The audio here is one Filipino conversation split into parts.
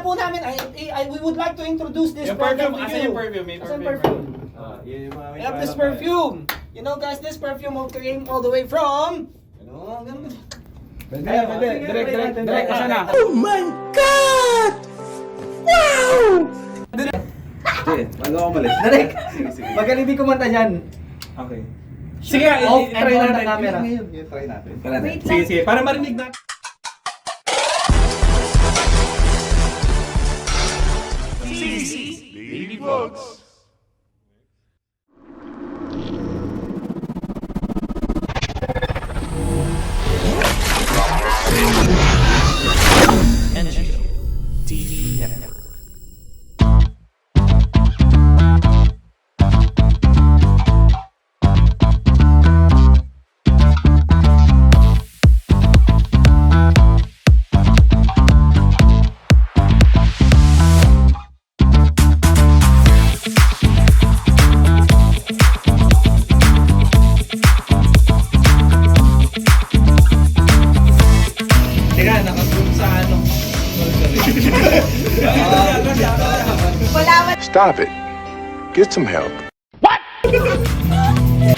po namin, we would like to introduce this Yung product perfume, to asa you. yung perfume? May Asan perfume. perfume? Yun yung mga I have this perfume. You know guys, this perfume came all the way from... Pwede, direct, asa na? Oh my God! Wow! Sige, bago ako malis. Direk! Sige. Magaling di kumanta dyan. Okay. Sige, Off and try on natin. the camera. Ngayon, try natin. Wait Sige, lang. sige, para marinig natin. Teka, nakaboom sa ano. Wala man. Stop it. Get some help.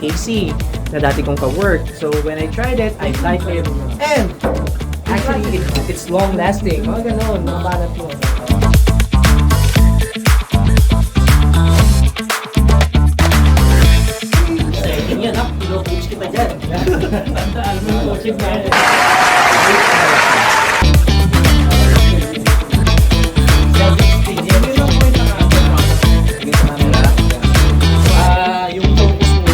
AC na dati kong ka-work. So when I tried it, I liked it. And actually, it's long lasting. Mga ganon, mga balat mo. Second yan, ha? Pino-coach kita dyan. Tandaan mo yung coaching na yan. Yung focus mo.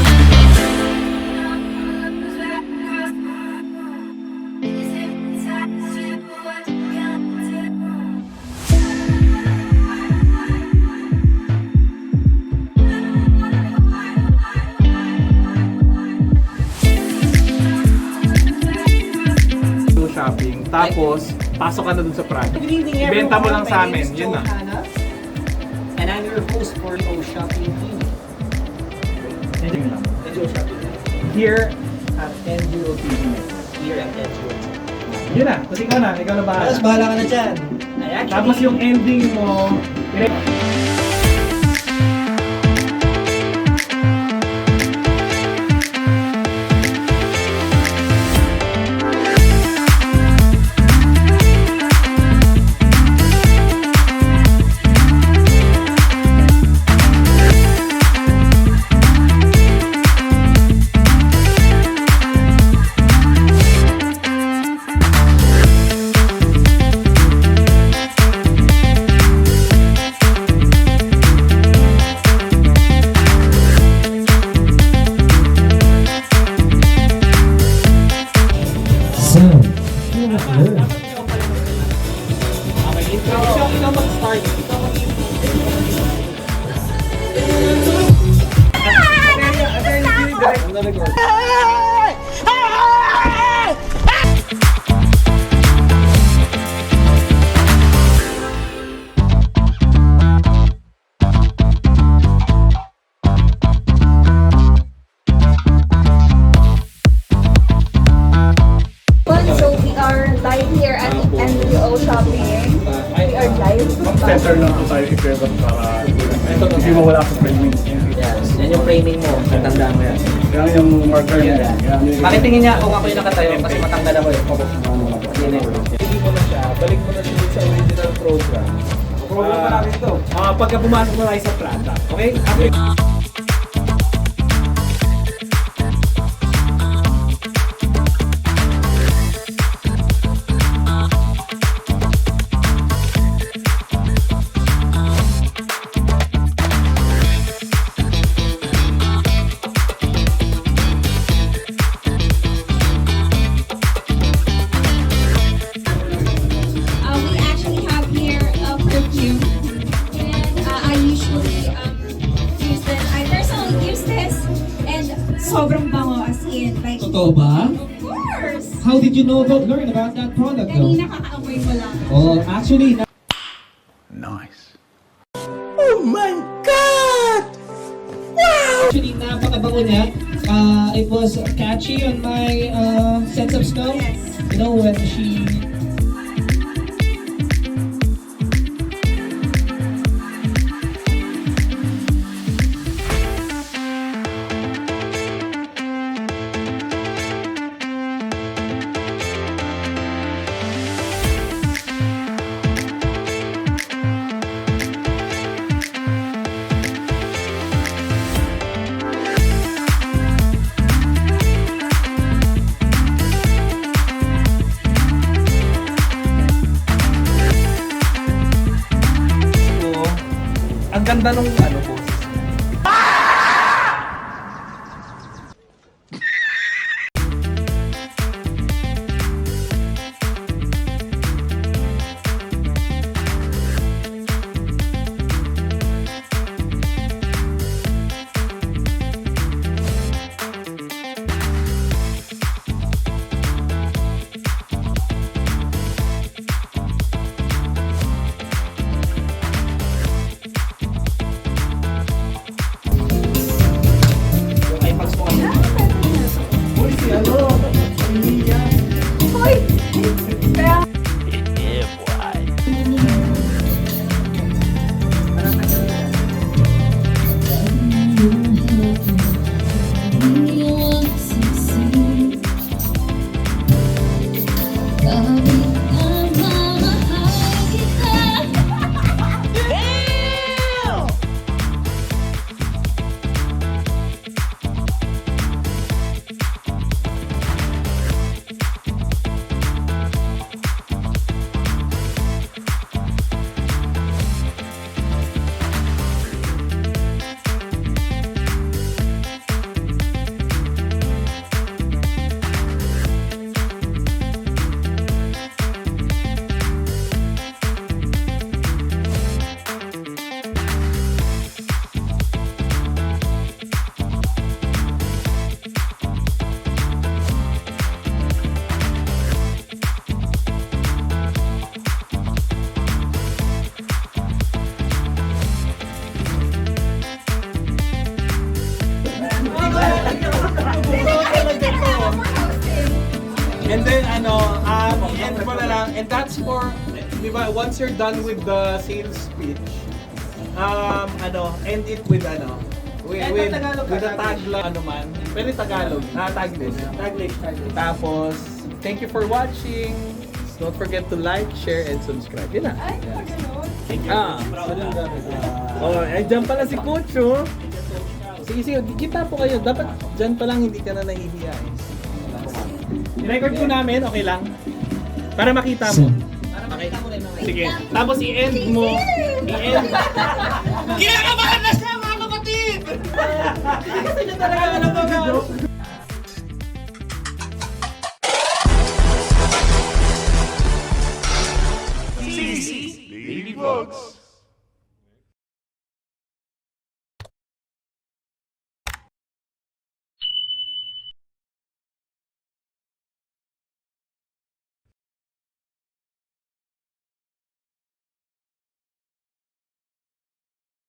Shopping, tapos pasok ka na dun sa product. Good evening, everyone. Ibenta mo lang sa My amin, name is yun na. Johanna, and I'm your host for O Shopping TV. NGO Shopping Here at NGO TV. here at NGO. Yun na, kasi ikaw na bahala. Tapos bahala ka na dyan. I actually, Tapos yung ending mo, okay, introduction na mag-start. Ikaw So we are live here at NGO Shopping. We are live. censor lang po tayo i-prevent para hindi mo wala sa framing. Yes, yan yung framing mo. Tandaan mo yan. Yan yung marker niya. Pakitingin niya kung ako yung nakatayo kasi matanggal ako eh. Yan eh. Hindi mo na siya, balik mo na siya sa original program. Program pa natin ito. Pagka pumasok mo tayo sa product. Okay? We actually have here a perfume. And I usually use this. I personally use this. And sobrang bango as in. Like, Totoo ba? of course! How did you learn about that product though? Kanina kakaamoy mo lang. Oh, actually, Nice. oh my God! Wow! Actually, napakabango niya. It was catchy on my sense of smell. Yes. You know, when she ganda nung ano po. Yung iPads mo kasi. Uy, si ano? Hindi yan. Hoy! Kaya... And then i-end mo na lang. And that's for, di ba, once you're done with the sales speech, end it with with a tagline, man. Pwede Tagalog, tagline. Tapos, thank you for watching. Don't forget to like, share, and subscribe. Yun na. Dyan pala si Coach, oh. Sige, kita po kayo. Dapat dyan pa lang hindi ka na nahihiya. I-record ko namin, okay lang? Para makita mo. Okay. Sige. Tapos i-end mo. I-end. Kinakabahan na siya, mga kapatid! Kasi niya talaga alam mo.